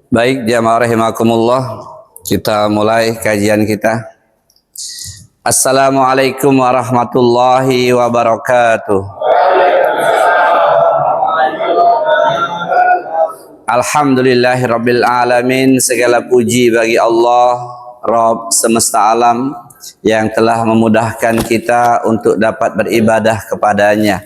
Baik, jamaah rahimakumullah, kita mulai kajian kita. Assalamualaikum warahmatullahi wabarakatuh. Alhamdulillahirabbil alamin, segala puji bagi Allah, Rabb semesta alam yang telah memudahkan kita untuk dapat beribadah kepadanya.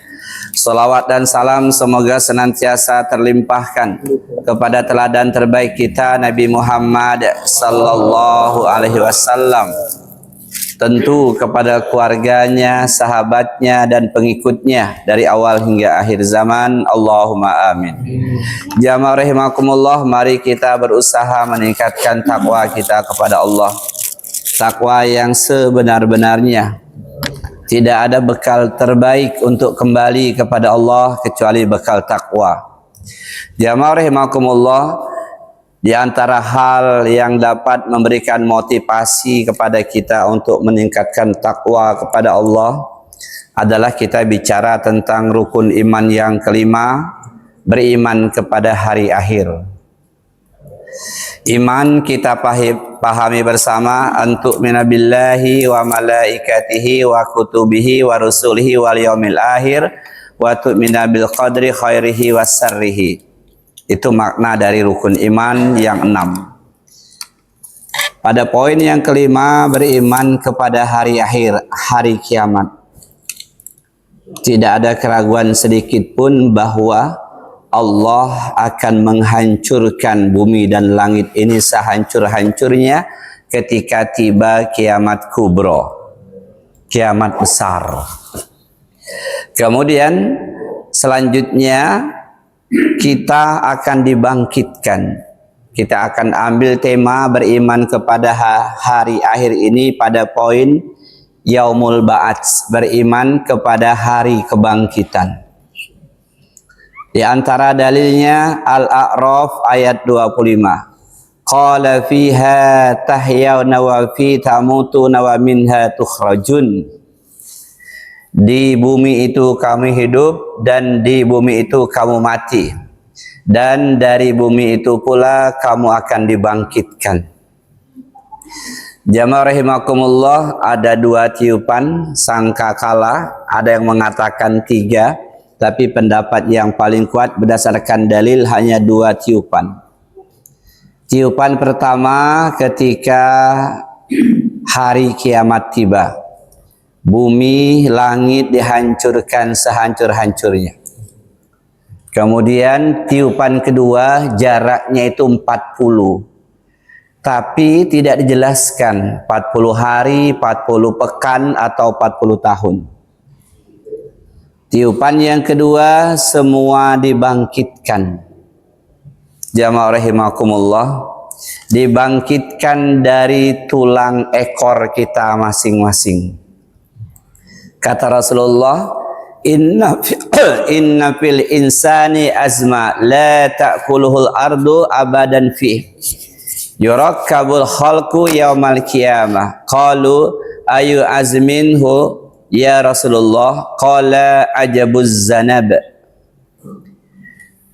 Salawat dan salam semoga senantiasa terlimpahkan kepada teladan terbaik kita, Nabi Muhammad sallallahu alaihi wasallam. Tentu kepada keluarganya, sahabatnya dan pengikutnya dari awal hingga akhir zaman. Allahumma amin. Jamaah rahimakumullah, mari kita berusaha meningkatkan takwa kita kepada Allah. Takwa yang sebenar-benarnya. Tidak ada bekal terbaik untuk kembali kepada Allah kecuali bekal takwa. Jamaah rahimakumullah, di antara hal yang dapat memberikan motivasi kepada kita untuk meningkatkan takwa kepada Allah adalah kita bicara tentang rukun iman yang kelima, beriman kepada hari akhir. Iman kita pahami bersama, antuk minabillahi wa malaikatihi wa kutubihi wa rusulihi wal yaumil akhir wa tu'mina bil qadri khairihi wa sarrihi. Itu makna dari rukun iman yang 6. Pada poin yang kelima, beriman kepada hari akhir, hari kiamat. Tidak ada keraguan sedikit pun bahwa Allah akan menghancurkan bumi dan langit ini sehancur-hancurnya ketika tiba kiamat kubro, kiamat besar. Kemudian selanjutnya kita akan dibangkitkan. Kita akan ambil tema beriman kepada hari akhir ini pada poin Yaumul Ba'ats, beriman kepada hari kebangkitan. Di antara dalilnya Al-A'raf ayat 25. Qala fiha tahyawna wa fi tamutuna wa minha tukhrajun. Di bumi itu kami hidup dan di bumi itu kamu mati. Dan dari bumi itu pula kamu akan dibangkitkan. Jamaah rahimakumullah, ada 2 tiupan sangkakala, ada yang mengatakan 3. Tapi pendapat yang paling kuat berdasarkan dalil hanya 2 tiupan. Tiupan pertama ketika hari kiamat tiba. Bumi, langit dihancurkan sehancur-hancurnya. Kemudian tiupan kedua jaraknya itu 40. Tapi tidak dijelaskan 40 hari, 40 pekan atau 40 tahun. Tiupan yang kedua semua dibangkitkan. Jamaah rahimakumullah, dibangkitkan dari tulang ekor kita masing-masing. Kata Rasulullah, inna fil insani azma la ta'kuluhul ardu abadan fih. Yurakkabul khalqu yaumal qiyamah. Qalu ayu azminhu ya Rasulullah, qala ajabuz zanab.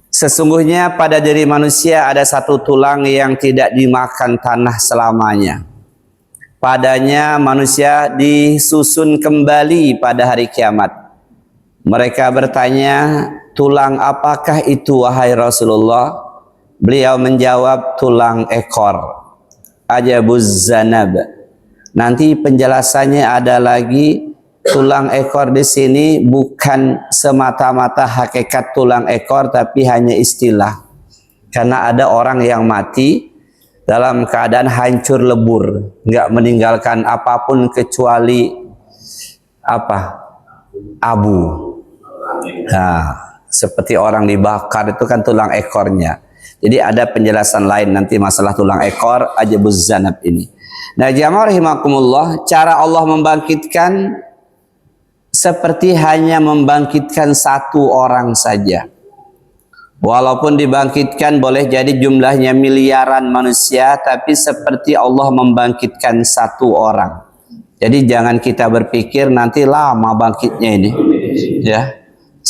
Sesungguhnya pada diri manusia ada satu tulang yang tidak dimakan tanah selamanya. Padanya manusia disusun kembali pada hari kiamat. Mereka bertanya, tulang apakah itu wahai Rasulullah? Beliau menjawab, tulang ekor. Ajabuz zanab. Nanti penjelasannya ada lagi. Tulang ekor di sini bukan semata-mata hakikat tulang ekor, tapi hanya istilah. Karena ada orang yang mati dalam keadaan hancur lebur, nggak meninggalkan apapun kecuali abu. Nah, seperti orang dibakar itu kan tulang ekornya. Jadi ada penjelasan lain nanti masalah tulang ekor ajabuz zanab ini. Nah, jamaah rahimakumullah, cara Allah membangkitkan seperti hanya membangkitkan satu orang saja. Walaupun dibangkitkan boleh jadi jumlahnya miliaran manusia, tapi seperti Allah membangkitkan satu orang. Jadi jangan kita berpikir nanti lama bangkitnya ini, ya.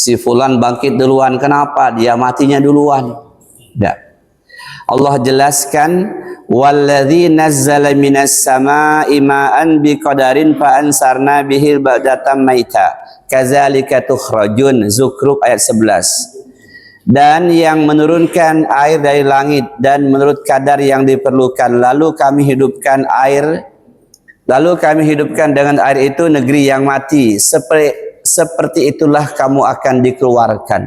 Si fulan bangkit duluan, kenapa? Dia matinya duluan. Tidak. Allah jelaskan, "Wallazi nazzala minas samaa'i ma'an biqadarin fa ansarna bihil baldatan maita. Kadzalika tukhrajun." Zukhruf ayat 11. Dan yang menurunkan air dari langit dan menurut kadar yang diperlukan, lalu kami hidupkan dengan air itu negeri yang mati. Seperti itulah kamu akan dikeluarkan.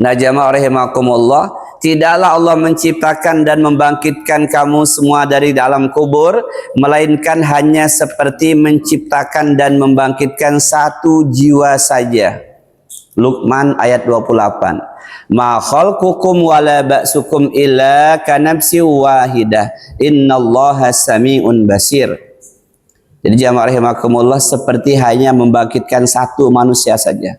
Nah, jamaah rahimakumullah, tidaklah Allah menciptakan dan membangkitkan kamu semua dari dalam kubur, melainkan hanya seperti menciptakan dan membangkitkan satu jiwa saja. Luqman ayat 28. Ma khalqukum wala ba'sukum illa kanafsi wahidah. Innallaha sami'un basir. Jadi jamaah rahimakumullah, seperti hanya membangkitkan satu manusia saja.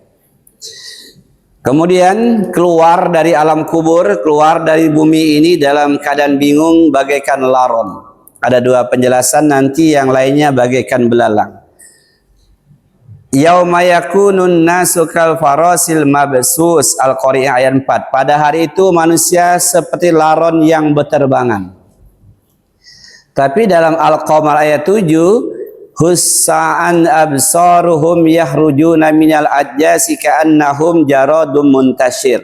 Kemudian keluar dari alam kubur, keluar dari bumi ini dalam keadaan bingung bagaikan laron. Ada dua penjelasan, nanti yang lainnya bagaikan belalang. Yauma yakunun nasu kal farasil mabsus, Al-Qari'ah ayat 4. Pada hari itu manusia seperti laron yang berterbangan. Tapi dalam Al-Qamar ayat 7, hussa'an absaruhum yahrujuna minal ajjasi ka'annahum jaradum muntashir.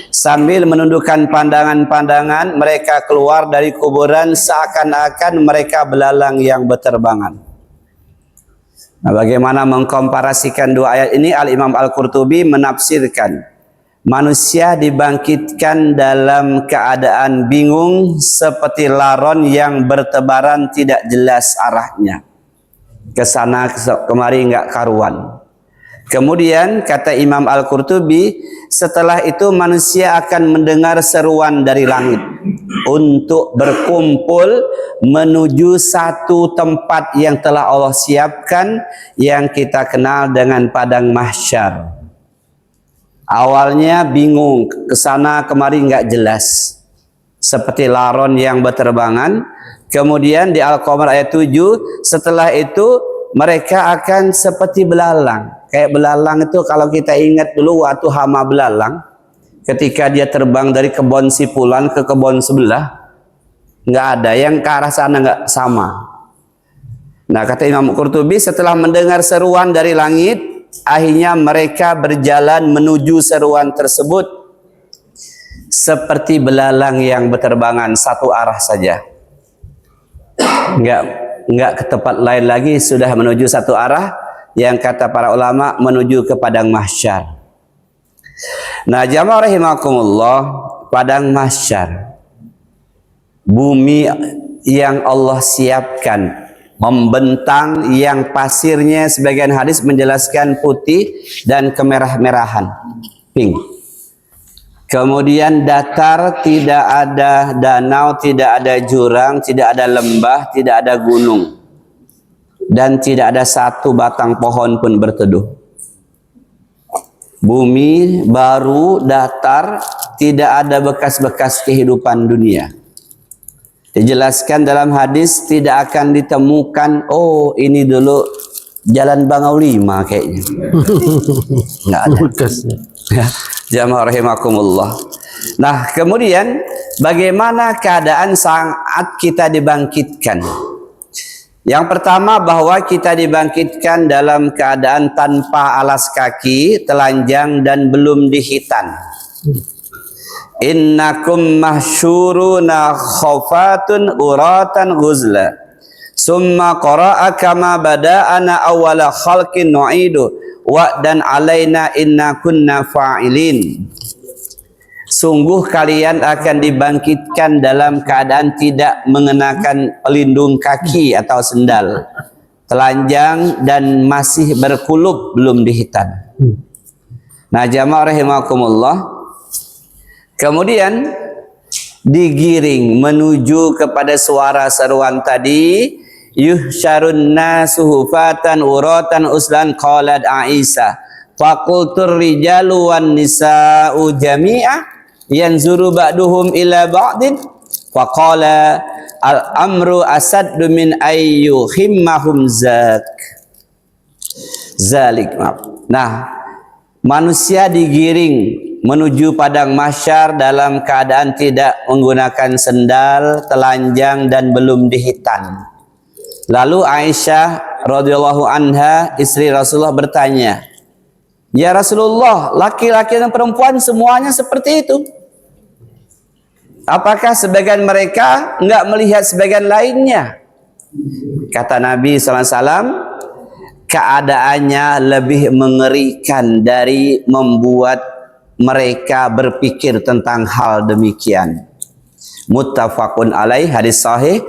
Sambil menundukkan pandangan-pandangan, mereka keluar dari kuburan seakan-akan mereka belalang yang berterbangan. Nah, bagaimana mengkomparasikan dua ayat ini? Al-Imam Al-Qurtubi menafsirkan, manusia dibangkitkan dalam keadaan bingung seperti laron yang bertebaran tidak jelas arahnya. Kesana kemari enggak karuan. Kemudian kata Imam Al-Qurtubi, setelah itu manusia akan mendengar seruan dari langit untuk berkumpul menuju satu tempat yang telah Allah siapkan, yang kita kenal dengan padang mahsyar. Awalnya bingung, kesana kemari enggak jelas, seperti laron yang berterbangan. Kemudian di Al-Qamar ayat 7, setelah itu mereka akan seperti belalang. Kayak belalang itu kalau kita ingat dulu waktu hama belalang, ketika dia terbang dari kebun si fulan ke kebun sebelah, nggak ada yang ke arah sana, nggak sama. Nah, kata Imam Qurtubi, setelah mendengar seruan dari langit, akhirnya mereka berjalan menuju seruan tersebut seperti belalang yang berterbangan satu arah saja. Enggak ke tempat lain lagi, sudah menuju satu arah, yang kata para ulama menuju ke padang mahsyar. Nah, jamaah rahimakumullah, padang mahsyar, bumi yang Allah siapkan membentang, yang pasirnya sebagian hadis menjelaskan putih dan kemerah-merahan, pink. Kemudian datar, tidak ada danau, tidak ada jurang, tidak ada lembah, tidak ada gunung, dan tidak ada satu batang pohon pun berteduh. Bumi baru, datar, tidak ada bekas-bekas kehidupan dunia. Dijelaskan dalam hadis, tidak akan ditemukan, oh ini dulu Jalan Bangau 5 kayaknya. Nggak ada. Bekasnya. Ya, jamaah rahimakumullah. Nah, kemudian bagaimana keadaan saat kita dibangkitkan? Yang pertama, bahwa kita dibangkitkan dalam keadaan tanpa alas kaki, telanjang dan belum dihitan. Innakum mahsyuruna khafatun uratan ghuzla. Summa qara'a kama bada'ana awwala khalqin nu'idu wa dan alaina inna kunna fa'ilin. Sungguh kalian akan dibangkitkan dalam keadaan tidak mengenakan pelindung kaki atau sendal, telanjang dan masih berkulub, belum dihitan. Nah, jamaah rahimakumullah, kemudian digiring menuju kepada suara seruan tadi, yuhsyarun nasu hufatan uratan uslan. Qalat Aisyah faqultur rijalu wan nisa'u jami'a yanzuru ba'duhum ila ba'din faqala al-amru asaddu min ayyuhimmahum zalik. Nah, manusia digiring menuju padang mahsyar dalam keadaan tidak menggunakan sendal, telanjang dan belum dihitan. Lalu Aisyah radhiyallahu anha, istri Rasulullah, bertanya, "Ya Rasulullah, laki-laki dan perempuan semuanya seperti itu? Apakah sebagian mereka enggak melihat sebagian lainnya?" Kata Nabi SAW, keadaannya lebih mengerikan dari membuat mereka berpikir tentang hal demikian. Muttafaqun alaih, hadis sahih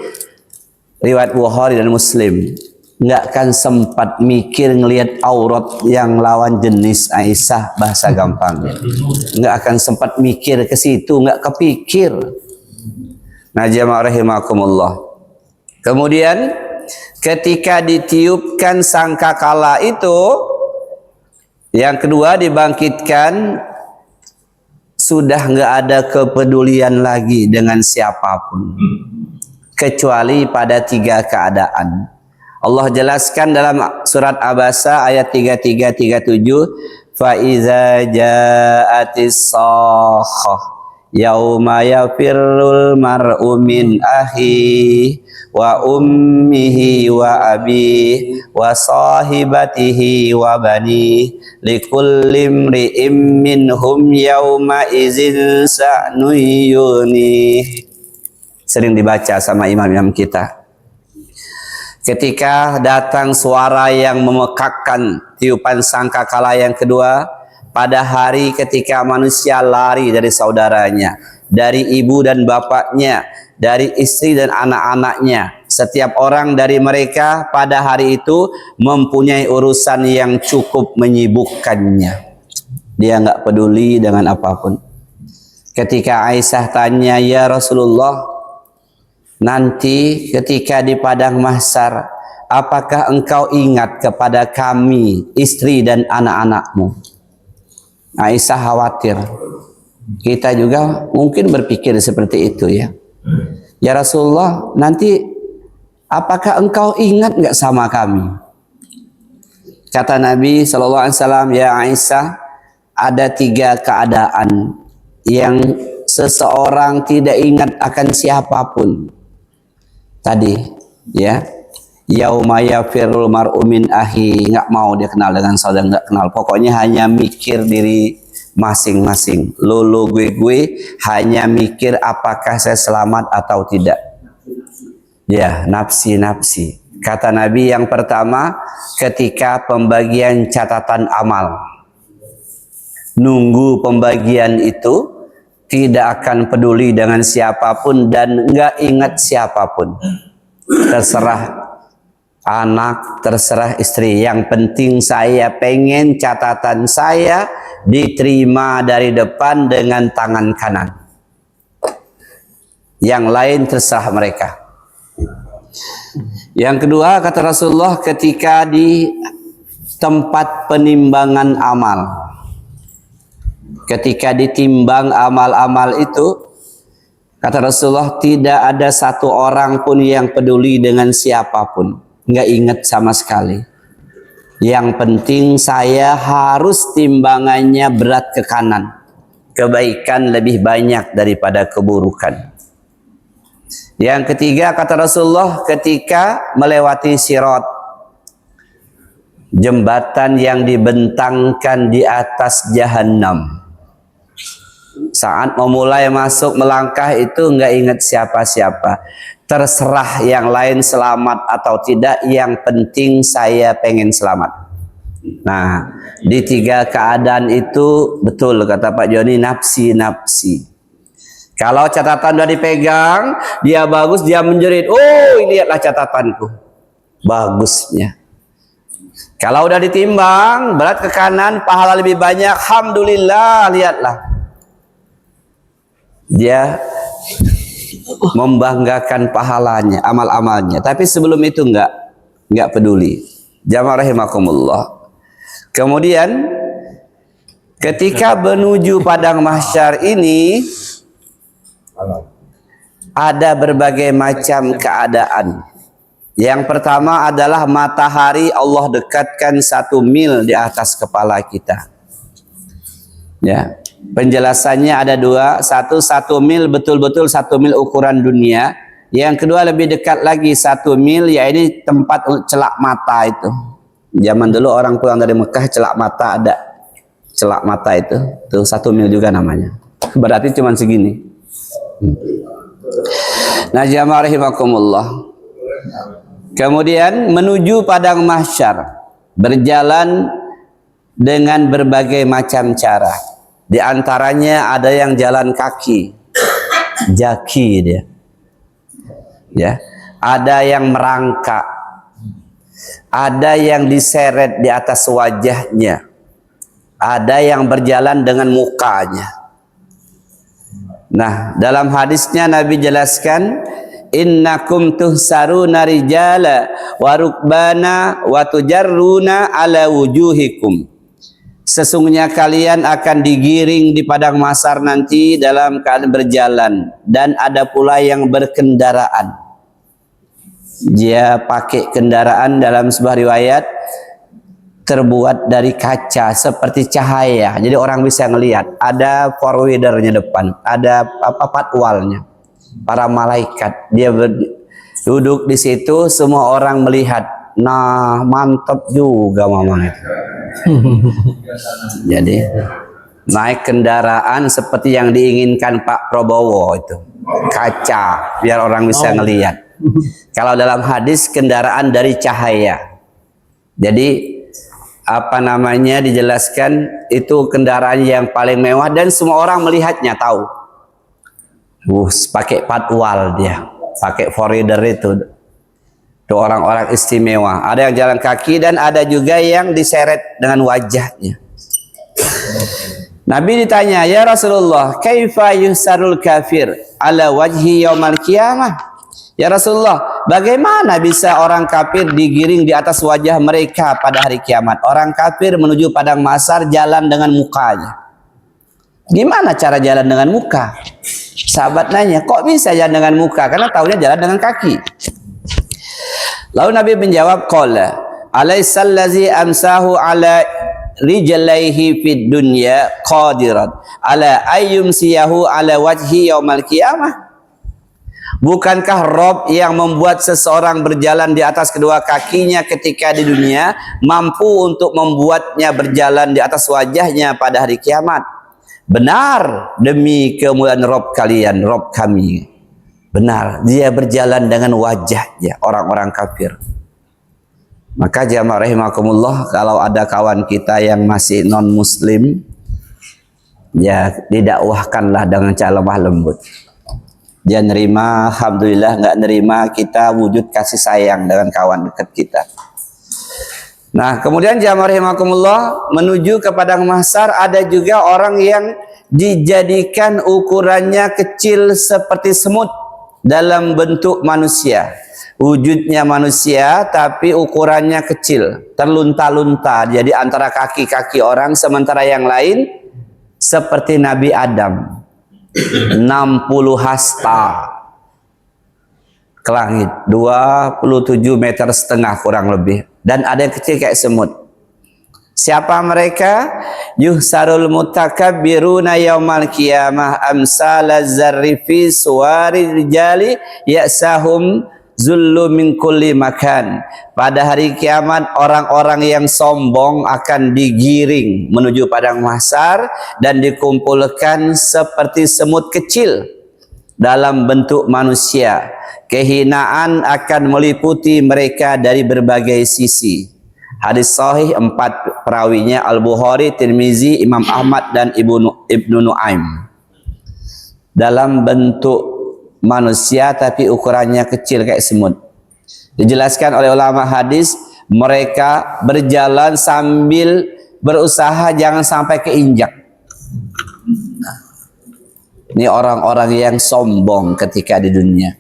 riwayat Bukhari dan Muslim. Enggak akan sempat mikir ngelihat aurat yang lawan jenis Aisyah, bahasa gampang. Enggak akan sempat mikir ke situ, enggak kepikir. Nah, jamaah rahimakumullah. Kemudian ketika ditiupkan sangkakala itu, yang kedua dibangkitkan, sudah enggak ada kepedulian lagi dengan siapapun kecuali pada 3 keadaan. Allah jelaskan dalam surat Abasa ayat 33-37, fa iza ja'atis sakhah yauma yafirrul mar'u min akhihi wa ummihi wa abihi wa sahibatihi wa bani likulli imri'im minhum yauma izin sa'nun yuni. Sering dibaca sama imam-imam kita. Ketika datang suara yang memekakkan, tiupan sangkakala yang kedua, pada hari ketika manusia lari dari saudaranya, dari ibu dan bapaknya, dari istri dan anak-anaknya. Setiap orang dari mereka pada hari itu mempunyai urusan yang cukup menyibukkannya. Dia enggak peduli dengan apapun. Ketika Aisyah tanya, "Ya Rasulullah, nanti ketika di padang mahsyar, apakah engkau ingat kepada kami, istri dan anak-anakmu?" Aisyah khawatir. Kita juga mungkin berpikir seperti itu ya. "Ya Rasulullah, nanti apakah engkau ingat enggak sama kami?" Kata Nabi SAW, "Ya Aisyah, ada 3 keadaan yang seseorang tidak ingat akan siapapun." Tadi ya, yauma yafirul mar'u min akhi, enggak mau dia kenal dengan saudara, enggak kenal, pokoknya hanya mikir diri masing-masing, lulu gue hanya mikir apakah saya selamat atau tidak. Ya, nafsi. Kata Nabi, yang pertama ketika pembagian catatan amal, nunggu pembagian itu, tidak akan peduli dengan siapapun dan enggak ingat siapapun. Terserah anak, terserah istri. Yang penting saya pengen catatan saya diterima dari depan dengan tangan kanan. Yang lain terserah mereka. Yang kedua, kata Rasulullah, ketika di tempat penimbangan amal, ketika ditimbang amal-amal itu, kata Rasulullah, tidak ada satu orang pun yang peduli dengan siapapun, nggak ingat sama sekali. Yang penting saya harus timbangannya berat ke kanan, kebaikan lebih banyak daripada keburukan. Yang ketiga, kata Rasulullah, ketika melewati sirat, jembatan yang dibentangkan di atas jahanam, saat memulai masuk melangkah itu enggak ingat siapa-siapa. Terserah yang lain selamat atau tidak, yang penting saya pengen selamat. Nah, di 3 keadaan itu betul kata Pak Joni, nafsi. Kalau catatan udah dipegang, dia bagus, dia menjerit, "Oh, lihatlah catatanku." Bagusnya. Kalau udah ditimbang, berat ke kanan, pahala lebih banyak, alhamdulillah, lihatlah. Dia membanggakan pahalanya, amal-amalnya. Tapi sebelum itu enggak peduli. Jamaah rahimakumullah. Kemudian ketika menuju padang mahsyar ini ada berbagai macam keadaan. Yang pertama adalah matahari Allah dekatkan 1 mil di atas kepala kita. Ya, penjelasannya ada dua. Satu mil betul-betul 1 mil ukuran dunia. Yang kedua lebih dekat lagi 1 mil, ya ini tempat celak mata itu. Zaman dulu orang pulang dari Mekah celak mata ada. Celak mata itu 1 mil juga namanya. Berarti cuma segini. Nah, jamaah rahimakumullah. Kemudian menuju padang mahsyar, berjalan dengan berbagai macam cara. Di antaranya ada yang jalan kaki, jaki dia. Ya, ada yang merangkak, ada yang diseret di atas wajahnya, ada yang berjalan dengan mukanya. Nah, dalam hadisnya Nabi jelaskan, innakum tuhsaruna rijala wa rukbana wa tujarruna ala wujuhikum. Sesungguhnya kalian akan digiring di padang mahsyar nanti dalam keadaan berjalan, dan ada pula yang berkendaraan. Dia pakai kendaraan dalam sebuah riwayat terbuat dari kaca seperti cahaya, jadi orang bisa ngelihat. Ada forwardernya depan, ada patwalnya, para malaikat. Dia duduk di situ, semua orang melihat. Nah, mantap juga mamang itu. Jadi naik kendaraan seperti yang diinginkan Pak Prabowo itu, kaca biar orang bisa ngelihat. Kalau dalam hadis kendaraan dari cahaya. Jadi apa namanya dijelaskan itu kendaraan yang paling mewah dan semua orang melihatnya, tahu. Pakai patwal dia, pakai forwarder itu. Itu orang-orang istimewa. Ada yang jalan kaki dan ada juga yang diseret dengan wajahnya. Nabi ditanya, ya Rasulullah, kaifa yusarul kafir ala wajhi yaumal qiyamah? Ya Rasulullah, bagaimana bisa orang kafir digiring di atas wajah mereka pada hari kiamat? Orang kafir menuju padang mahsyar jalan dengan mukanya. Gimana cara jalan dengan muka? Sahabat nanya, kok bisa jalan dengan muka? Karena tahunya jalan dengan kaki. Lalu Nabi menjawab, qala alaysal ladzi amsahu ala rijlaihi fid dunya qadiran ala ayyumsiyahu ala wajhi yaumal qiyamah? Bukankah Rob yang membuat seseorang berjalan di atas kedua kakinya ketika di dunia mampu untuk membuatnya berjalan di atas wajahnya pada hari kiamat? Benar, demi kemuliaan Rob kalian, Rob kami. Benar, dia berjalan dengan wajahnya, orang-orang kafir. Maka jamaah rahimakumullah, kalau ada kawan kita yang masih non muslim, ya didakwahkanlah dengan cara lemah lembut. Dia nerima, alhamdulillah. Nggak nerima, kita wujud kasih sayang dengan kawan dekat kita. Nah, kemudian jamaah rahimakumullah, menuju ke padang mahsyar ada juga orang yang dijadikan ukurannya kecil seperti semut dalam bentuk manusia. Wujudnya manusia tapi ukurannya kecil, terlunta-lunta. Jadi antara kaki-kaki orang, sementara yang lain seperti Nabi Adam. 60 hasta ke langit, 27,5 meter kurang lebih, dan ada yang kecil kayak semut. Siapa mereka? Yuhsarul mutakabbiruna yaumal qiyamah amsala zarri fi suwari rijali ya'sahum zullu min kulli makan. Pada hari kiamat orang-orang yang sombong akan digiring menuju padang mahsyar dan dikumpulkan seperti semut kecil dalam bentuk manusia. Kehinaan akan meliputi mereka dari berbagai sisi. Hadis sahih 4 perawinya Al-Bukhari, Tirmizi, Imam Ahmad dan Ibnu Nuaim. Dalam bentuk manusia tapi ukurannya kecil kayak semut. Dijelaskan oleh ulama hadis, mereka berjalan sambil berusaha jangan sampai keinjak. Ini orang-orang yang sombong ketika di dunia.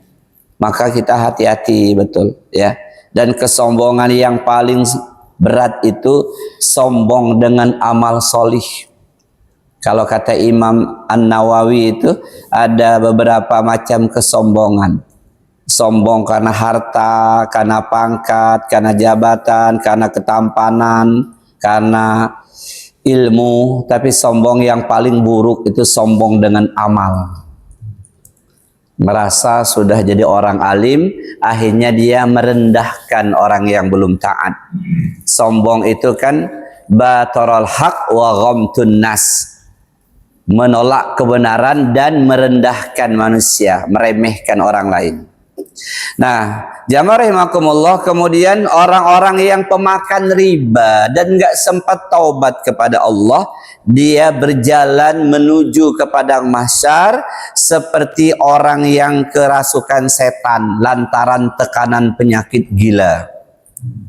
Maka kita hati-hati betul ya. Dan kesombongan yang paling berat itu sombong dengan amal solih. Kalau kata Imam An-Nawawi itu ada beberapa macam kesombongan. Sombong karena harta, karena pangkat, karena jabatan, karena ketampanan, karena ilmu, tapi sombong yang paling buruk itu sombong dengan amal. Merasa sudah jadi orang alim, akhirnya dia merendahkan orang yang belum taat. Sombong itu kan batarul haq wa ghamtun nas, menolak kebenaran dan merendahkan manusia, meremehkan orang lain. Nah, jamaah rahimakumullah, kemudian orang-orang yang pemakan riba dan nggak sempat taubat kepada Allah, dia berjalan menuju ke padang mahsyar seperti orang yang kerasukan setan lantaran tekanan penyakit gila.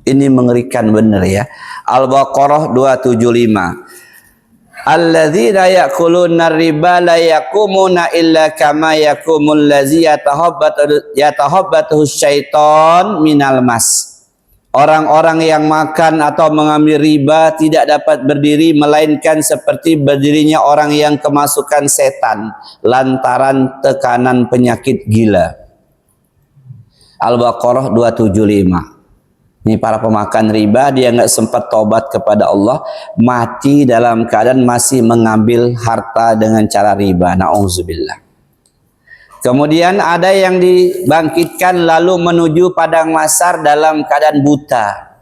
Ini mengerikan benar ya. Al-Baqarah 275. Alladzina ya'kuluna riba la yakumuna illa kama yakumul ladzi yatahabbathu syaiton minal mas. Orang-orang yang makan atau mengambil riba tidak dapat berdiri melainkan seperti berdirinya orang yang kemasukan setan lantaran tekanan penyakit gila. Al-Baqarah 275. Ini para pemakan riba, dia nggak sempat tobat kepada Allah, mati dalam keadaan masih mengambil harta dengan cara riba. Na'udzubillah. Kemudian ada yang dibangkitkan lalu menuju padang mahsyar dalam keadaan buta.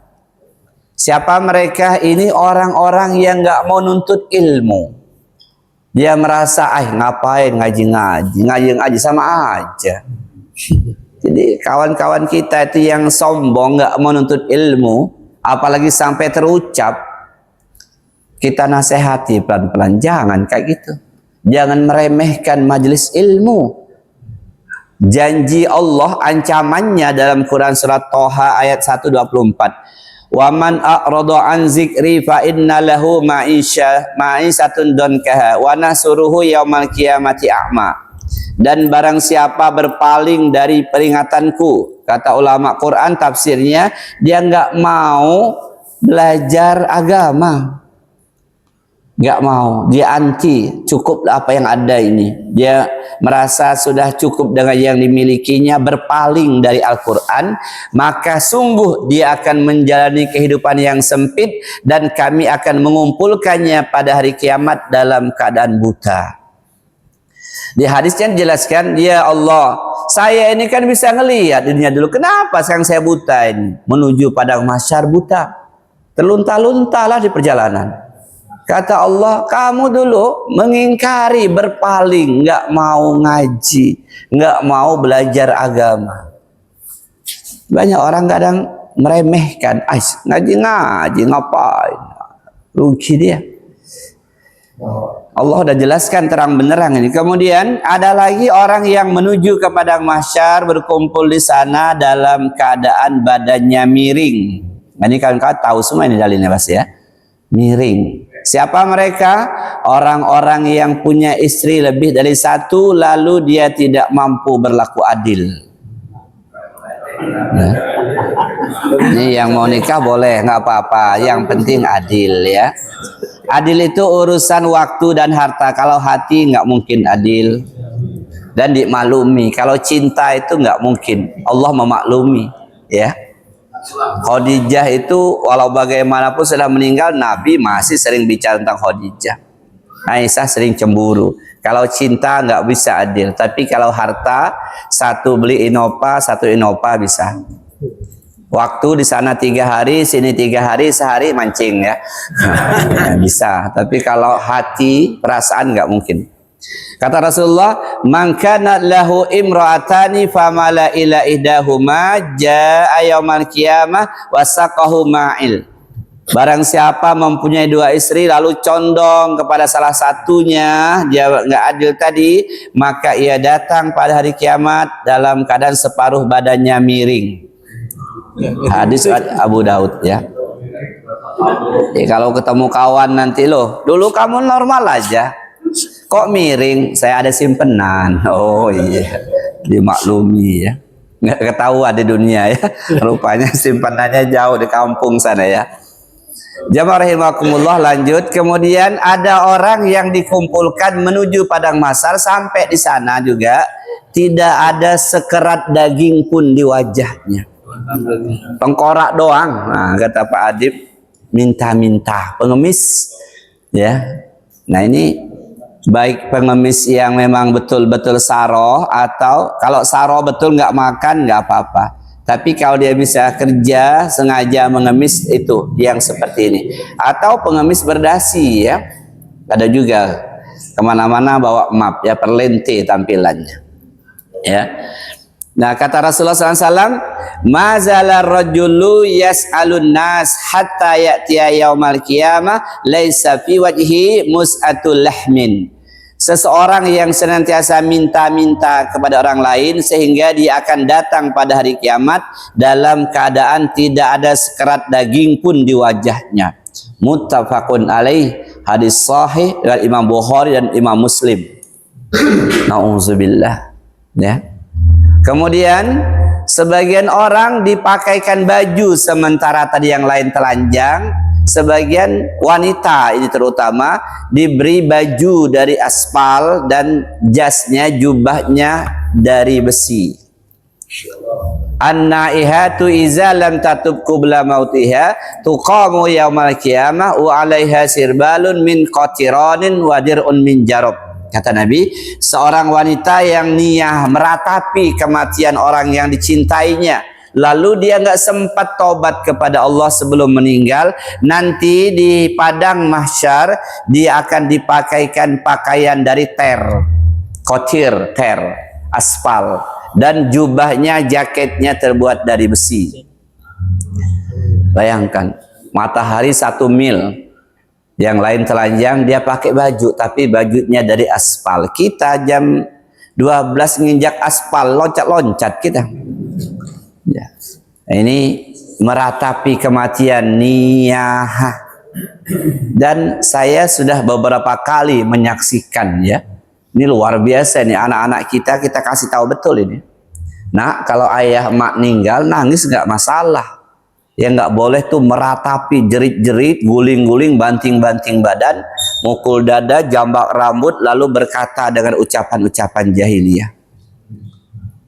Siapa mereka? Ini orang-orang yang nggak mau nuntut ilmu. Dia merasa, ngapain ngaji sama aja. Jadi kawan-kawan kita itu yang sombong, nggak menuntut ilmu, apalagi sampai terucap, kita nasihati pelan-pelan, jangan kayak gitu. Jangan meremehkan majelis ilmu. Janji Allah, ancamannya dalam Quran surat Toha ayat 124. Wa man a'rada an zikri fa inna lahu ma'isatun donkaha wa nasuruhu yaumal qiyamati a'ma. Dan barang siapa berpaling dari peringatanku, kata ulama Quran tafsirnya, dia nggak mau belajar agama, nggak mau, dia anti, cukup apa yang ada ini. Dia merasa sudah cukup dengan yang dimilikinya, berpaling dari Al-Quran, maka sungguh dia akan menjalani kehidupan yang sempit dan kami akan mengumpulkannya pada hari kiamat dalam keadaan buta. Di hadisnya dijelaskan, ya Allah, saya ini kan bisa ngelihat dunia dulu, kenapa sekarang saya buta ini? Menuju padang mahsyar buta, terlunta-luntalah di perjalanan. Kata Allah, kamu dulu mengingkari, berpaling, nggak mau ngaji, nggak mau belajar agama. Banyak orang kadang meremehkan, ngaji ngapain? Rugi dia. Allah sudah jelaskan terang benerang ini. Kemudian ada lagi orang yang menuju ke padang mahsyar, berkumpul di sana dalam keadaan badannya miring. Nah, ini kalian tahu semua ini dalilnya pasti ya. Miring. Siapa mereka? Orang-orang yang punya istri lebih dari satu lalu dia tidak mampu berlaku adil. Nah, ini yang mau nikah boleh, nggak apa-apa. Yang penting adil ya. Adil itu urusan waktu dan harta. Kalau hati nggak mungkin adil dan dimaklumi. Kalau cinta itu nggak mungkin. Allah memaklumi, ya. Khadijah itu walau bagaimanapun sudah meninggal, Nabi masih sering bicara tentang Khadijah. Aisyah sering cemburu. Kalau cinta nggak bisa adil. Tapi kalau harta, satu beli Innova, satu Innova bisa. Waktu di sana 3 hari, sini 3 hari, sehari mancing ya. Bisa. Tapi kalau hati, perasaan nggak mungkin. Kata Rasulullah, man kana lahu imra'atani famala ila ihdahuma jaa yaumal qiyamah wasaqahu ma'il. Barang siapa mempunyai 2 istri lalu condong kepada salah satunya, dia nggak adil tadi, maka ia datang pada hari kiamat dalam keadaan separuh badannya miring. Hadis Abu Daud ya. Kalau ketemu kawan nanti, loh dulu kamu normal aja, kok miring? Saya ada simpenan. Oh iya, dimaklumi ya. Nggak ketahuan di dunia ya. Rupanya simpanannya jauh di kampung sana ya. Jamaah rahimakumullah, lanjut. Kemudian ada orang yang dikumpulkan menuju padang mahsyar, sampai di sana juga tidak ada sekerat daging pun di wajahnya. Tengkorak doang. Nah, kata Pak Adib, minta-minta, pengemis. Ya. Nah ini baik pengemis yang memang betul-betul saroh, atau kalau saroh betul nggak makan nggak apa-apa. Tapi kalau dia bisa kerja sengaja mengemis, itu yang seperti ini. Atau pengemis berdasi, ya, ada juga kemana-mana bawa map, ya, perlente tampilannya, ya. Nah kata Rasulullah SAW, mazala rajulu yas'alun nas hatta ya'tiya yaumal qiyamah laisa fi wajhi mus'atul lahmin. Seseorang yang senantiasa minta-minta kepada orang lain sehingga dia akan datang pada hari kiamat dalam keadaan tidak ada sekerat daging pun di wajahnya. Muttafaqun alaih, hadis sahih dari Imam Bukhari dan Imam Muslim. Nauzubillah, ya. Kemudian sebagian orang dipakaikan baju sementara tadi yang lain telanjang. Sebagian wanita ini terutama diberi baju dari aspal dan jasnya, jubahnya dari besi. An-naihatu iza lam tatub qabla mautiha tuqamu yaumal qiyamah wa 'alaiha sirbalun min qatiranin wa dir'un min jarab. Kata Nabi, seorang wanita yang niyah meratapi kematian orang yang dicintainya, lalu dia nggak sempat tobat kepada Allah sebelum meninggal, nanti di padang mahsyar dia akan dipakaikan pakaian dari kotir, aspal, dan jubahnya, jaketnya terbuat dari besi. Bayangkan, matahari 1 mil, yang lain telanjang, dia pakai baju, tapi bajunya dari aspal. Kita jam 12 nginjak aspal, loncat-loncat kita. Ya. Ini meratapi kematian, niyah. Dan saya sudah beberapa kali menyaksikan, ya. Ini luar biasa nih, anak-anak kita kasih tahu betul ini. Nah, kalau ayah emak meninggal, nangis nggak masalah. Yang nggak boleh tuh meratapi, jerit-jerit, guling-guling, banting-banting badan, mukul dada, jambak rambut, lalu berkata dengan ucapan-ucapan jahiliyah.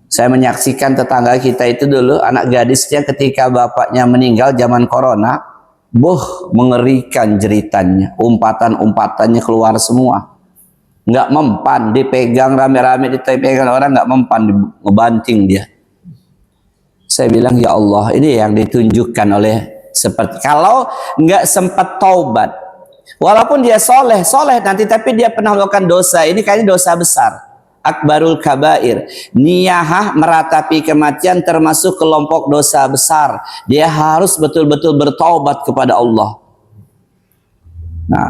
Saya menyaksikan tetangga kita itu dulu, anak gadisnya ketika bapaknya meninggal zaman corona, mengerikan jeritannya, umpatan-umpatannya keluar semua. Nggak mempan, dipegang rame-rame, dipegang orang, nggak mempan, ngebanting dia. Saya bilang, ya Allah, ini yang ditunjukkan oleh seperti, kalau nggak sempat taubat, walaupun dia soleh nanti, tapi dia pernah melakukan dosa, ini kayaknya dosa besar, akbarul kabair. Niyahah meratapi kematian termasuk kelompok dosa besar. Dia harus betul-betul bertaubat kepada Allah. Nah,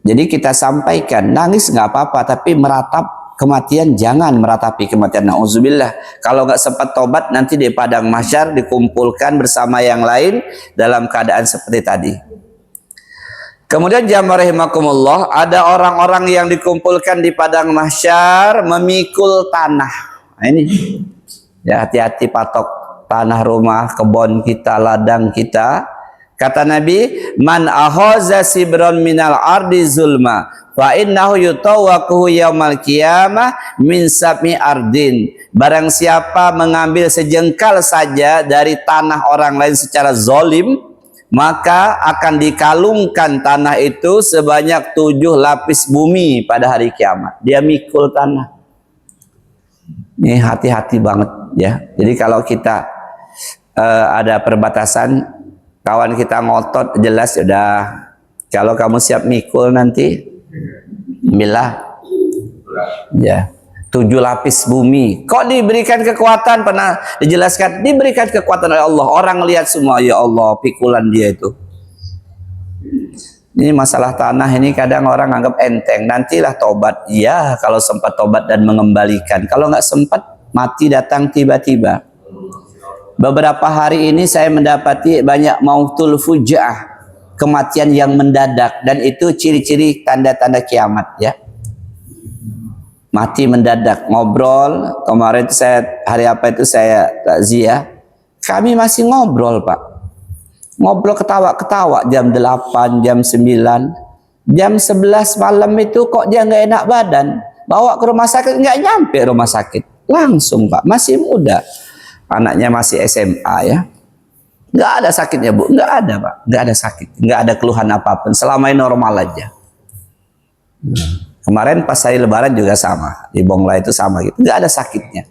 jadi kita sampaikan, nangis nggak apa-apa, tapi meratap kematian jangan meratapi kematian. Nauzubillah. Kalau nggak sempat tobat, nanti di padang mahsyar dikumpulkan bersama yang lain dalam keadaan seperti tadi. Kemudian jamaah rahimakumullah, ada orang-orang yang dikumpulkan di padang mahsyar memikul tanah. Nah, ini ya, hati-hati patok tanah rumah, kebun kita, ladang kita. Kata Nabi, man ahoza sibron minal ardi zulma fa innahu yutawwaquhu yaumal qiyamah min sab'i ardin. Barang siapa mengambil sejengkal saja dari tanah orang lain secara zolim, maka akan dikalungkan tanah itu sebanyak 7 lapis bumi pada hari kiamat. Dia mikul tanah. Ini hati-hati banget, ya. Jadi kalau kita ada perbatasan, kawan kita ngotot, jelas sudah. Kalau kamu siap mikul nanti, bismillah. Ya, 7 lapis bumi. Kok diberikan kekuatan? Pernah dijelaskan, diberikan kekuatan oleh Allah. Orang lihat semua, ya Allah, pikulan dia itu. Ini masalah tanah ini kadang orang anggap enteng. Nantilah tobat. Ya, kalau sempat tobat dan mengembalikan. Kalau nggak sempat, mati datang tiba-tiba. Beberapa hari ini saya mendapati banyak mautul fujaah, kematian yang mendadak, dan itu ciri-ciri tanda-tanda kiamat, ya. Mati mendadak. Ngobrol kemarin itu hari apa itu saya takziah, kami masih ngobrol, Pak. Ngobrol ketawa-ketawa jam 8, jam 9, jam 11 malam itu kok dia nggak enak badan, bawa ke rumah sakit, nggak nyampe rumah sakit, langsung, Pak, masih muda. Anaknya masih SMA, ya. Nggak ada sakitnya, Bu. Nggak ada, Pak. Nggak ada sakit. Nggak ada keluhan apapun. Selama ini normal aja. Kemarin pas saya lebaran juga sama. Di Bonglai itu sama gitu. Nggak ada sakitnya.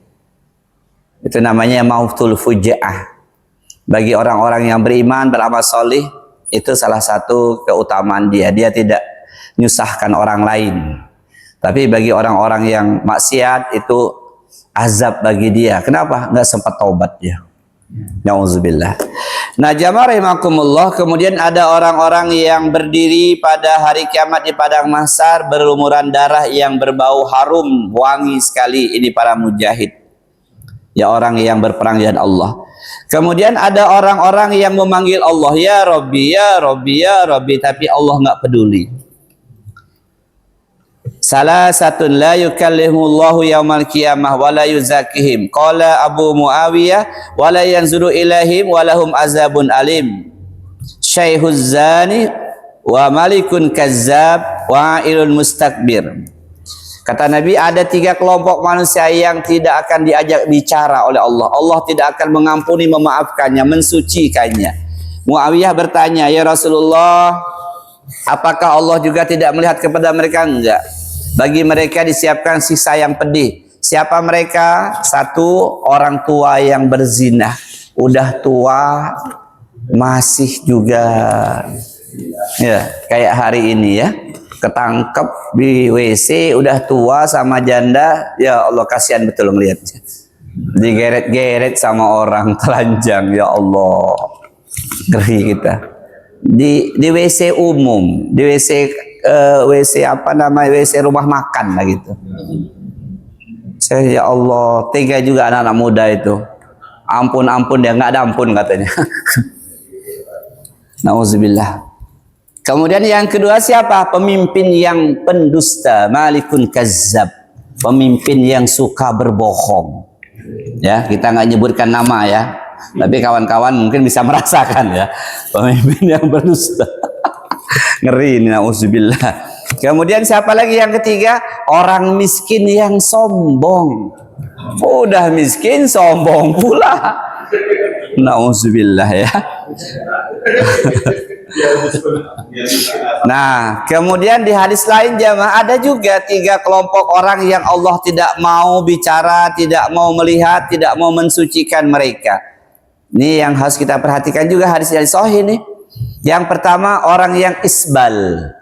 Itu namanya mautul fujaah. Bagi orang-orang yang beriman, beramal solih, itu salah satu keutamaan dia. Dia tidak nyusahkan orang lain. Tapi bagi orang-orang yang maksiat, itu azab bagi dia. Kenapa? Nggak sempat taubat dia. Nauzubillah. Nah, jamaah rahimakumullah, kemudian ada orang-orang yang berdiri pada hari kiamat di padang mahsyar berlumuran darah yang berbau harum, wangi sekali. Ini para mujahid. Ya, orang yang berperang di jalan Allah. Kemudian ada orang-orang yang memanggil Allah, ya Rabbi, ya Rabbi, ya Rabbi, tapi Allah nggak peduli. Salah satu la yukallimullahu yaumal qiyamah wa la yuzakihim. Qala Abu Muawiyah wa la yanzuru ilaihim wa lahum azabun alim. Syaikhuz zani wa malikun kazzab wa ilul mustakbir. Kata Nabi, ada 3 kelompok manusia yang tidak akan diajak bicara oleh Allah. Allah tidak akan mengampuni, memaafkannya, mensucikannya. Muawiyah bertanya, ya Rasulullah, apakah Allah juga tidak melihat kepada mereka? Enggak. Bagi mereka disiapkan siksa yang pedih. Siapa mereka? 1, orang tua yang berzina. Udah tua, masih juga ya kayak hari ini ya. Ketangkep di WC, udah tua sama janda. Ya Allah, kasihan betul ngelihatnya. Digeret-geret sama orang telanjang. Ya Allah, ngeri kita. Di WC umum, di WC apa namanya, WC rumah makan lah gitu. Saya, ya Allah, tega juga anak-anak muda itu. Ampun dia, nggak ada ampun katanya. Nauzubillah. Kemudian yang kedua siapa? Pemimpin yang pendusta, malikun kazzab. Pemimpin yang suka berbohong. Ya, kita nggak nyebutkan nama ya. Tapi kawan-kawan mungkin bisa merasakan ya. Pemimpin yang berdusta. Ngeri ini, nauzubillah. Kemudian siapa lagi yang ketiga? Orang miskin yang sombong. Udah miskin, sombong pula. Nauzubillah ya. Nah, kemudian di hadis lain jamaah, ada juga 3 kelompok orang yang Allah tidak mau bicara, tidak mau melihat, tidak mau mensucikan mereka. Ini yang harus kita perhatikan juga, hadis yang sahih nih. Yang pertama, orang yang isbal,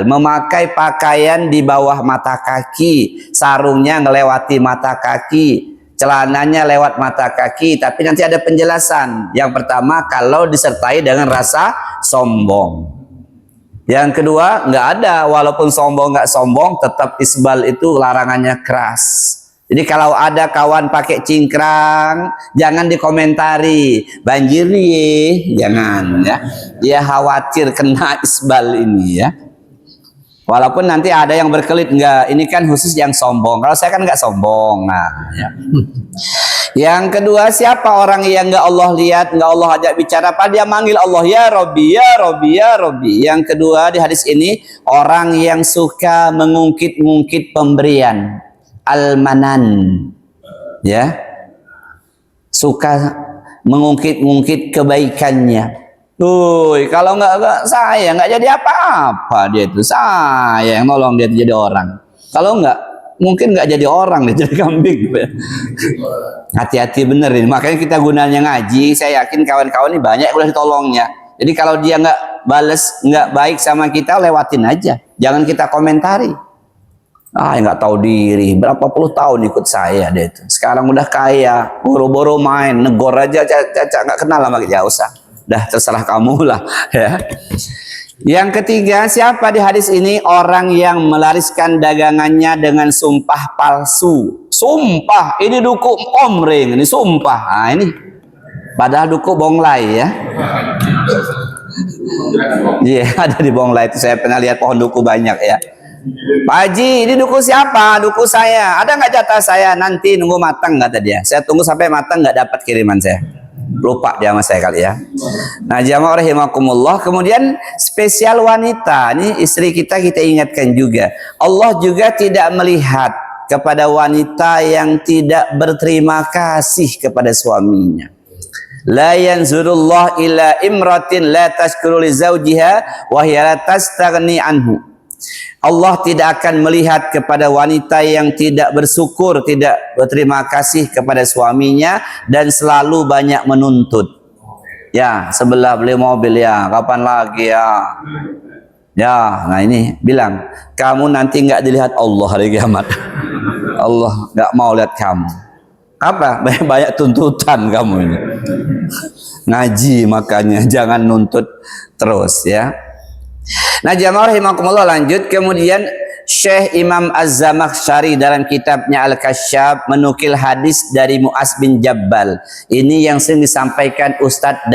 memakai pakaian di bawah mata kaki, sarungnya ngelewati mata kaki, celananya lewat mata kaki, tapi nanti ada penjelasan. Yang pertama, kalau disertai dengan rasa sombong. Yang kedua, nggak ada, walaupun sombong nggak sombong, tetap isbal itu larangannya keras. Jadi kalau ada kawan pakai cingkrang, jangan dikomentari, banjir nih, jangan ya. Dia khawatir kena isbal ini ya. Walaupun nanti ada yang berkelit, enggak, ini kan khusus yang sombong. Kalau saya kan nggak sombong. Nah, ya. Yang kedua, siapa orang yang nggak Allah lihat, nggak Allah ajak bicara, pada dia manggil Allah, ya Rabbi, ya Rabbi, ya Rabbi. Yang kedua di hadis ini, orang yang suka mengungkit-ungkit pemberian, al-manan, ya, suka mengungkit-ungkit kebaikannya. Tuh, kalau nggak saya nggak jadi apa-apa dia itu, saya yang nolong dia jadi orang. Kalau nggak, mungkin nggak jadi orang, dia jadi kambing. Hati-hati bener ini. Makanya kita gunanya ngaji. Saya yakin kawan-kawan ini banyak yang udah ditolongnya. Jadi kalau dia nggak bales, nggak baik sama kita, lewatin aja. Jangan kita komentari. Nggak tahu diri. Berapa puluh tahun ikut saya dia itu. Sekarang udah kaya, boro-boro main, negor aja, caca nggak kenal sama kita. Usah. Dah terserah kamu lah. Ya. Yang ketiga, siapa di hadis ini? Orang yang melariskan dagangannya dengan sumpah palsu. Sumpah, ini duku omring, ini sumpah. Nah, ini padahal duku Bonglai ya. Iya, ada di Bonglai itu, saya pernah lihat pohon duku banyak ya. Pak Haji, ini duku siapa? Duku saya. Ada nggak jatah saya? Nanti nunggu matang kata dia. Saya tunggu sampai matang, nggak dapat kiriman saya. Lupa dia sama saya kali ya. Nah, jamaah rahimakumullah. Kemudian spesial wanita, ini istri kita ingatkan juga. Allah juga tidak melihat kepada wanita yang tidak berterima kasih kepada suaminya. La yanzurullah ila imratin la tashkuru li zawjiha wa hiya la tastaghni anhu. Allah tidak akan melihat kepada wanita yang tidak bersyukur, tidak berterima kasih kepada suaminya dan selalu banyak menuntut. Ya, sebelah beli mobil ya, kapan lagi ya? Ya, nah ini bilang, kamu nanti nggak dilihat Allah hari kiamat. Allah nggak mau lihat kamu. Apa? Banyak tuntutan kamu ini. Ngaji makanya, jangan nuntut terus ya. Nah, jamaah rahimakumullah, lanjut. Kemudian Syekh Imam Az-Zamakhsyari dalam kitabnya Al-Kasyaf menukil hadis dari Mu'az bin Jabbal. Ini yang sering disampaikan Ustadz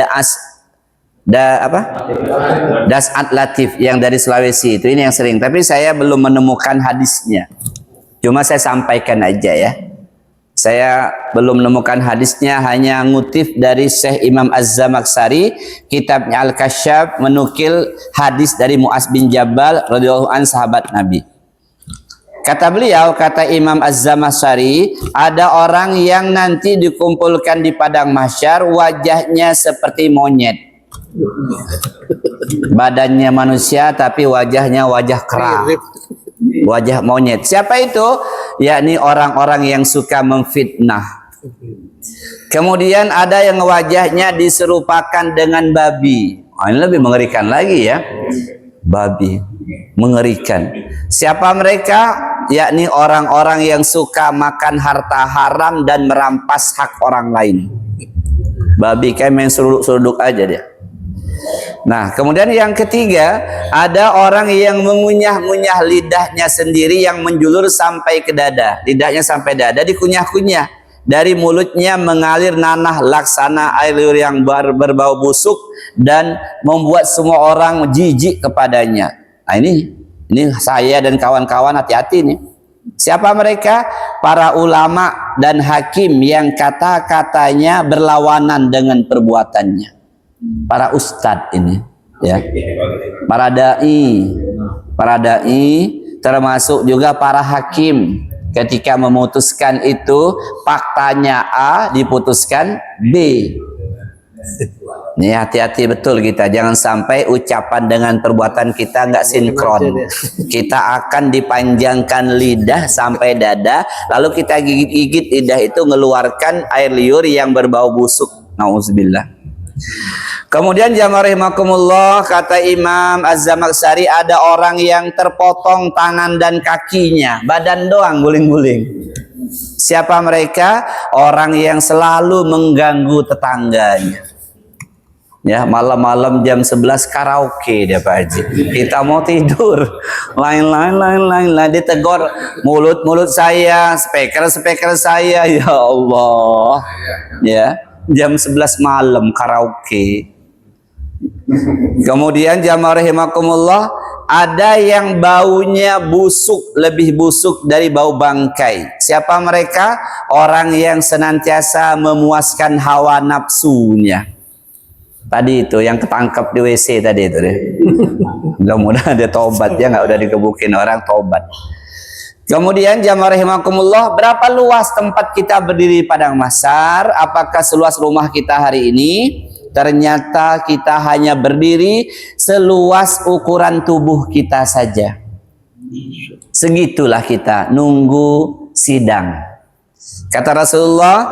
Das'at Latif yang dari Sulawesi. Itu ini yang sering, tapi saya belum menemukan hadisnya. Cuma saya sampaikan aja ya. Saya belum menemukan hadisnya, hanya ngutip dari Syekh Imam Az-Zamakhsyari, kitabnya Al-Kasyaf menukil hadis dari Mu'az bin Jabal radhiyallahu an, sahabat Nabi. Kata beliau, kata Imam Az-Zamakhsyari, ada orang yang nanti dikumpulkan di padang mahsyar, wajahnya seperti monyet. Badannya manusia tapi wajahnya wajah kera. Wajah monyet. Siapa itu? Yakni orang-orang yang suka memfitnah. Kemudian ada yang wajahnya diserupakan dengan babi. Oh, ini lebih mengerikan lagi ya. Babi. Mengerikan. Siapa mereka? Yakni orang-orang yang suka makan harta haram dan merampas hak orang lain. Babi kayak main seruduk-seruduk aja dia. Nah, kemudian yang ketiga, ada orang yang mengunyah-ngunyah lidahnya sendiri yang menjulur sampai ke dada. Lidahnya sampai dada dikunyah-kunyah. Dari mulutnya mengalir nanah laksana air liur yang berbau busuk dan membuat semua orang jijik kepadanya. Nah, ini saya dan kawan-kawan hati-hati nih. Siapa mereka? Para ulama dan hakim yang kata-katanya berlawanan dengan perbuatannya. Para ustadz ini ya, para dai termasuk juga para hakim, ketika memutuskan itu faktanya A diputuskan B. Nih hati-hati betul kita, jangan sampai ucapan dengan perbuatan kita nggak sinkron. Kita akan dipanjangkan lidah sampai dada, lalu kita gigit-gigit lidah itu mengeluarkan air liur yang berbau busuk. Nauzubillah. Kemudian jamaah rahimakumullah, kata Imam Az-Zamakhsyari, ada orang yang terpotong tangan dan kakinya, badan doang guling-guling. Siapa mereka? Orang yang selalu mengganggu tetangganya. Ya, malam-malam jam 11 karaoke dia Pak Haji. Kita mau tidur, lain-lain ditegur mulut saya, speaker saya, ya Allah. Ya, jam 11 malam karaoke. Kemudian jamaah rahimakumullah, ada yang baunya busuk, lebih busuk dari bau bangkai. Siapa mereka? Orang yang senantiasa memuaskan hawa nafsunya. Tadi itu yang ketangkep di WC tadi itu deh. Mudah-mudahan dia tobat, dia nggak udah digebukin orang, tobat. Kemudian jamaah rahimakumullah, berapa luas tempat kita berdiri padang mahsyar? Apakah seluas rumah kita hari ini? Ternyata kita hanya berdiri seluas ukuran tubuh kita saja. Segitulah kita nunggu sidang. Kata Rasulullah,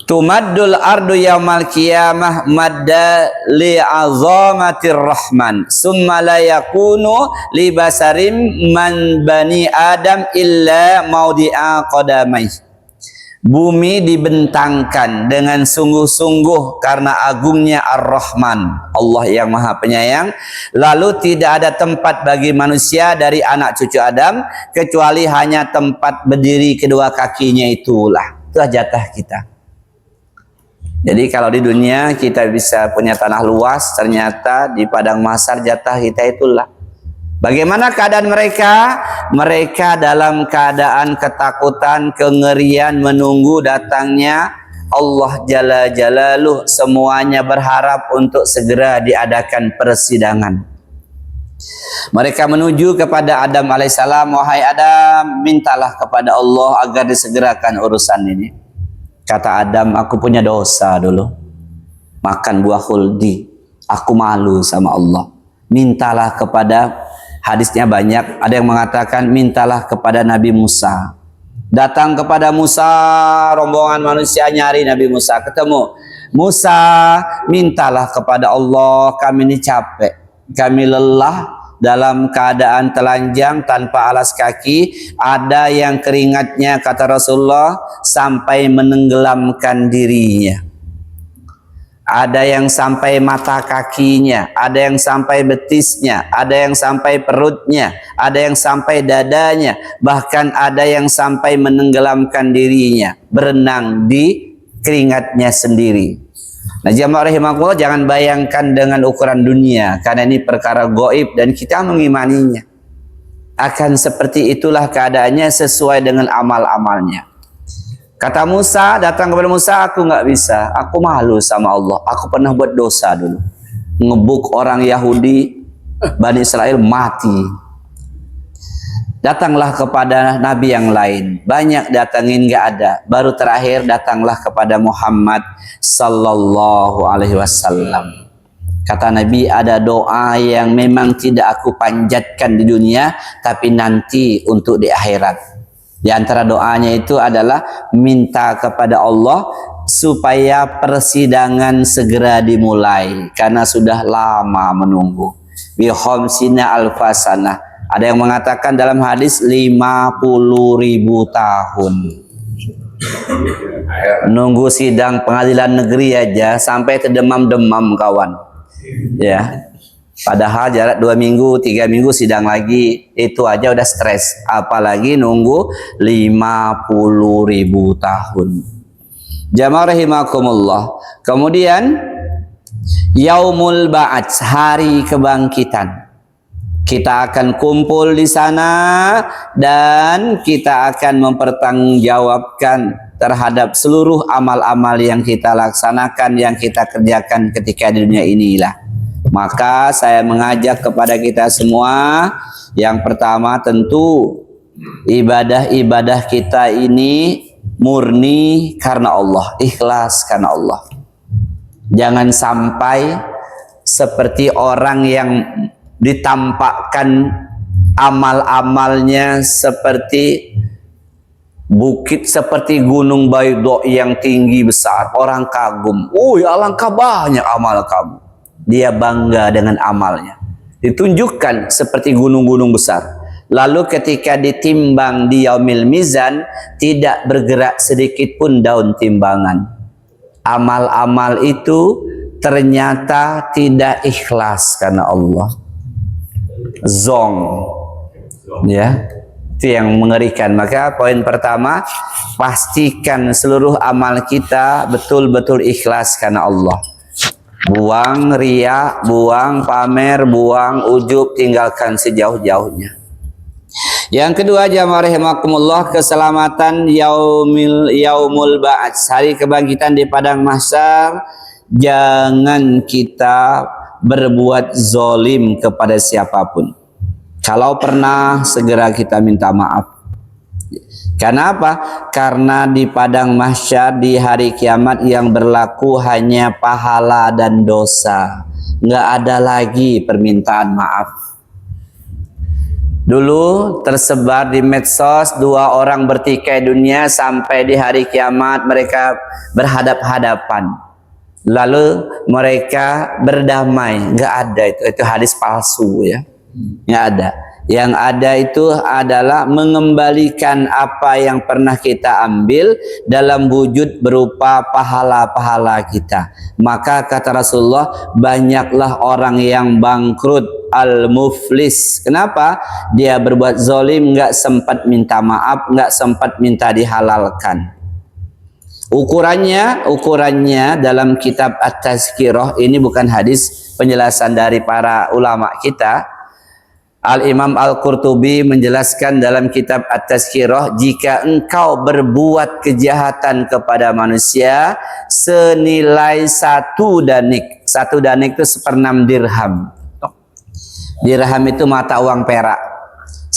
tumaddul ardu yaumal qiyamah madda li'azamatir rahman summa la yakunu li basarim man bani adam illa maudi'a qadamai. Bumi dibentangkan dengan sungguh-sungguh karena agungnya Ar-Rahman, Allah yang Maha Penyayang. Lalu tidak ada tempat bagi manusia dari anak cucu Adam kecuali hanya tempat berdiri kedua kakinya itulah. Itulah jatah kita. Jadi kalau di dunia kita bisa punya tanah luas, ternyata di padang mahsyar jatah kita itulah. Bagaimana keadaan mereka? Mereka dalam keadaan ketakutan, kengerian, menunggu datangnya Allah Jalla Jalaluh. Semuanya berharap untuk segera diadakan persidangan. Mereka menuju kepada Adam alaihissalam. Wahai Adam, mintalah kepada Allah agar disegerakan urusan ini. Kata Adam, aku punya dosa dulu. Makan buah khuldi. Aku malu sama Allah. Mintalah kepada, hadisnya banyak. Ada yang mengatakan, mintalah kepada Nabi Musa. Datang kepada Musa, rombongan manusia nyari Nabi Musa. Ketemu. Musa, mintalah kepada Allah. Kami ini capek. Kami lelah. Dalam keadaan telanjang tanpa alas kaki, ada yang keringatnya, kata Rasulullah, sampai menenggelamkan dirinya. Ada yang sampai mata kakinya, ada yang sampai betisnya, ada yang sampai perutnya, ada yang sampai dadanya, bahkan ada yang sampai menenggelamkan dirinya, berenang di keringatnya sendiri. Nah, jamaah rahimakumullah, jangan bayangkan dengan ukuran dunia, karena ini perkara gaib dan kita mengimaninya. Akan seperti itulah keadaannya sesuai dengan amal-amalnya. Kata Musa, datang kepada Musa, aku nggak bisa, aku malu sama Allah, aku pernah buat dosa dulu. Ngebuk orang Yahudi, Bani Israel mati. Datanglah kepada Nabi yang lain, banyak datangin nggak ada. Baru terakhir datanglah kepada Muhammad sallallahu alaihi wasallam. Kata Nabi, ada doa yang memang tidak aku panjatkan di dunia, tapi nanti untuk di akhirat. Di antara doanya itu adalah minta kepada Allah supaya persidangan segera dimulai, karena sudah lama menunggu. Bi khamsina alfasanah. Ada yang mengatakan dalam hadis 50.000 tahun. Nunggu sidang pengadilan negeri aja sampai terdemam-demam kawan. Ya. Padahal jarak 2 minggu, 3 minggu sidang lagi, itu aja udah stres. Apalagi nunggu 50.000 tahun. Jamaah rahimakumullah. Kemudian Yaumul Ba'ats, hari kebangkitan. Kita akan kumpul di sana dan kita akan mempertanggungjawabkan terhadap seluruh amal-amal yang kita laksanakan, yang kita kerjakan ketika di dunia inilah. Maka saya mengajak kepada kita semua, yang pertama tentu ibadah-ibadah kita ini murni karena Allah, ikhlas karena Allah. Jangan sampai seperti orang yang ditampakkan amal-amalnya seperti bukit, seperti gunung Baydha yang tinggi besar. Orang kagum, oh ya alangkah banyak amal kamu. Dia bangga dengan amalnya. Ditunjukkan seperti gunung-gunung besar. Lalu ketika ditimbang di yaumil mizan, tidak bergerak sedikit pun daun timbangan. Amal-amal itu ternyata tidak ikhlas karena Allah. Zong, ya, itu yang mengerikan. Maka poin pertama, pastikan seluruh amal kita betul-betul ikhlas karena Allah. Buang riya, buang pamer, buang ujub, tinggalkan sejauh-jauhnya. Yang kedua, jamaah rahimakumullah, keselamatan yaumul ba'ats, hari kebangkitan di padang mahsyar. Jangan kita berbuat zolim kepada siapapun. Kalau pernah, segera kita minta maaf. Kenapa? Karena di padang mahsyar, di hari kiamat, yang berlaku hanya pahala dan dosa. Nggak ada lagi permintaan maaf. Dulu tersebar di medsos, 2 orang bertikai dunia, sampai di hari kiamat mereka berhadap-hadapan. Lalu mereka berdamai. Nggak ada itu hadis palsu ya. Nggak ada. Yang ada itu adalah mengembalikan apa yang pernah kita ambil dalam wujud berupa pahala-pahala kita. Maka kata Rasulullah, banyaklah orang yang bangkrut, al-muflis. Kenapa? Dia berbuat zalim, nggak sempat minta maaf, nggak sempat minta dihalalkan. Ukurannya dalam kitab At-Tazkirah, ini bukan hadis, penjelasan dari para ulama kita. Al-Imam Al-Qurtubi menjelaskan dalam kitab At-Tazkirah, jika engkau berbuat kejahatan kepada manusia senilai 1 danik. 1 danik itu 1/6 dirham. Dirham itu mata uang perak.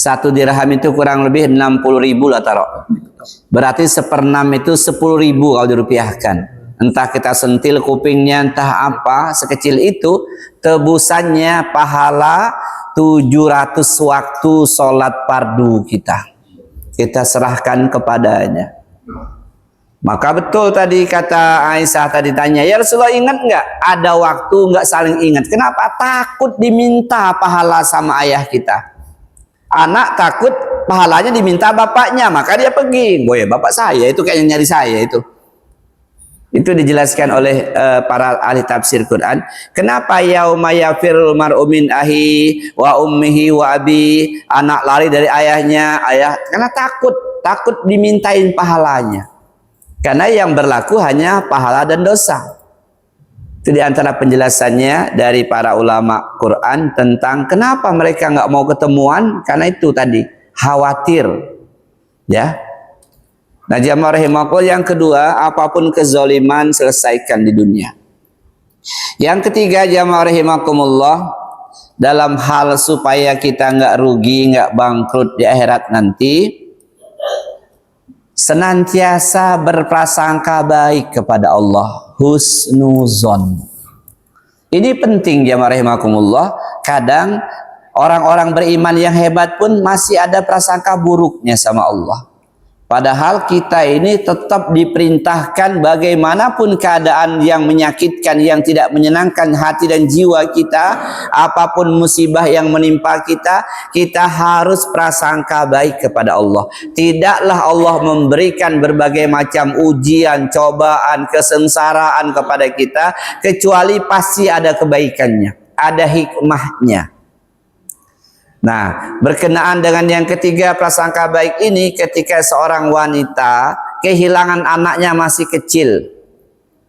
1 dirham itu kurang lebih 60.000 lah taruh. Berarti 1/6 itu 10.000 kalau dirupiahkan. Entah kita sentil kupingnya, entah apa, sekecil itu tebusannya pahala 700 waktu sholat fardu kita serahkan kepadanya. Maka betul tadi kata Aisyah tadi tanya, ya Rasulullah ingat nggak ada waktu nggak saling ingat? Kenapa? Takut diminta pahala sama ayah kita. Anak takut pahalanya diminta bapaknya, maka dia pergi. Boy, bapak saya itu kayaknya nyari saya itu. Itu dijelaskan oleh para ahli tafsir Quran. Kenapa yauma yafirul mar'u min ahi wa ummihi wa abi, anak lari dari ayahnya, karena takut dimintain pahalanya. Karena yang berlaku hanya pahala dan dosa. Itu diantara penjelasannya dari para ulama Quran tentang kenapa mereka nggak mau ketemuan. Karena itu tadi, khawatir. Ya. Nah, jamaah rahimakumullah, yang kedua, apapun kezaliman selesaikan di dunia. Yang ketiga, jamaah rahimakumullah, dalam hal supaya kita nggak rugi, nggak bangkrut di akhirat nanti, senantiasa berprasangka baik kepada Allah, husnuzon. Ini penting jamaah rahimakumullah. Kadang orang-orang beriman yang hebat pun masih ada prasangka buruknya sama Allah. Padahal kita ini tetap diperintahkan bagaimanapun keadaan yang menyakitkan, yang tidak menyenangkan hati dan jiwa kita, apapun musibah yang menimpa kita, kita harus prasangka baik kepada Allah. Tidaklah Allah memberikan berbagai macam ujian, cobaan, kesengsaraan kepada kita, kecuali pasti ada kebaikannya, ada hikmahnya. Nah, berkenaan dengan yang ketiga prasangka baik ini, ketika seorang wanita kehilangan anaknya masih kecil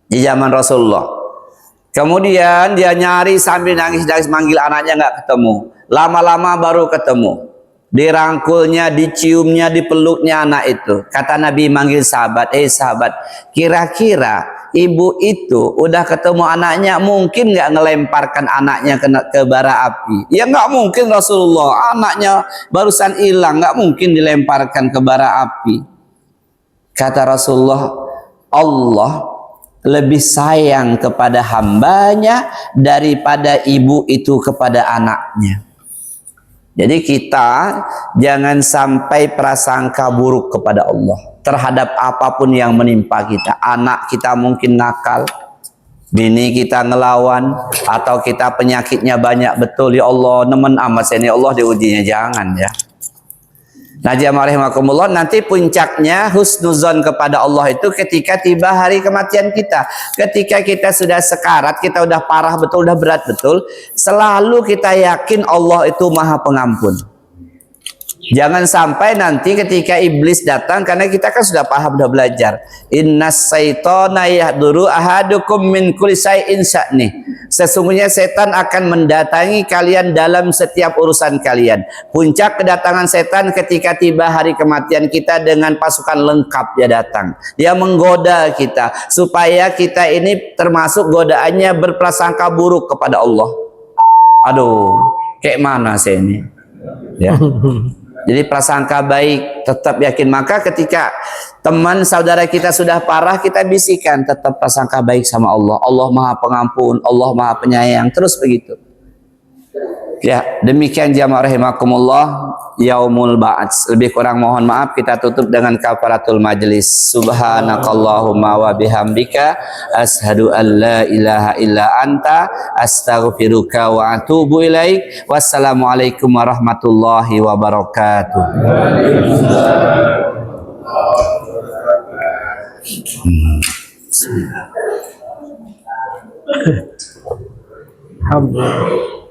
di zaman Rasulullah. Kemudian dia nyari sambil nangis-nangis manggil anaknya nggak ketemu. Lama-lama baru ketemu. Dirangkulnya, diciumnya, dipeluknya anak itu. Kata Nabi manggil sahabat, sahabat, kira-kira ibu itu udah ketemu anaknya, mungkin nggak ngelemparkan anaknya ke bara api? Ya nggak mungkin Rasulullah, anaknya barusan hilang, nggak mungkin dilemparkan ke bara api. Kata Rasulullah, Allah lebih sayang kepada hambanya daripada ibu itu kepada anaknya. Jadi kita jangan sampai prasangka buruk kepada Allah terhadap apapun yang menimpa kita. Anak kita mungkin nakal, bini kita ngelawan, atau kita penyakitnya banyak betul. Ya Allah, nemen amat saya, ya Allah diujinya, jangan ya. Nah, jamaah rahimakumullah, nanti puncaknya husnuzon kepada Allah itu ketika tiba hari kematian kita. Ketika kita sudah sekarat, kita udah parah betul, udah berat betul, selalu kita yakin Allah itu Maha Pengampun. Jangan sampai nanti ketika iblis datang, karena kita kan sudah paham, sudah belajar. Innas syaitana yahduru ahadukum min kulli syai'in sya'ni. Sesungguhnya setan akan mendatangi kalian dalam setiap urusan kalian. Puncak kedatangan setan ketika tiba hari kematian kita, dengan pasukan lengkap dia datang. Dia menggoda kita supaya kita ini termasuk godaannya berprasangka buruk kepada Allah. Aduh, kayak mana saya ini? Ya. Jadi prasangka baik, tetap yakin. Maka ketika teman saudara kita sudah parah, kita bisikan tetap prasangka baik sama Allah. Allah Maha Pengampun, Allah Maha Penyayang, terus begitu. Ya, demikian jamaah rahimakumullah, yaumul ba'ats. Lebih kurang mohon maaf, kita tutup dengan kafaratul majlis. Subhanakallahumma wa bihamdika ashhadu an la ilaha illa anta astaghfiruka wa atubu ilaik. Wassalamualaikum warahmatullahi wabarakatuh. Alhamdulillah.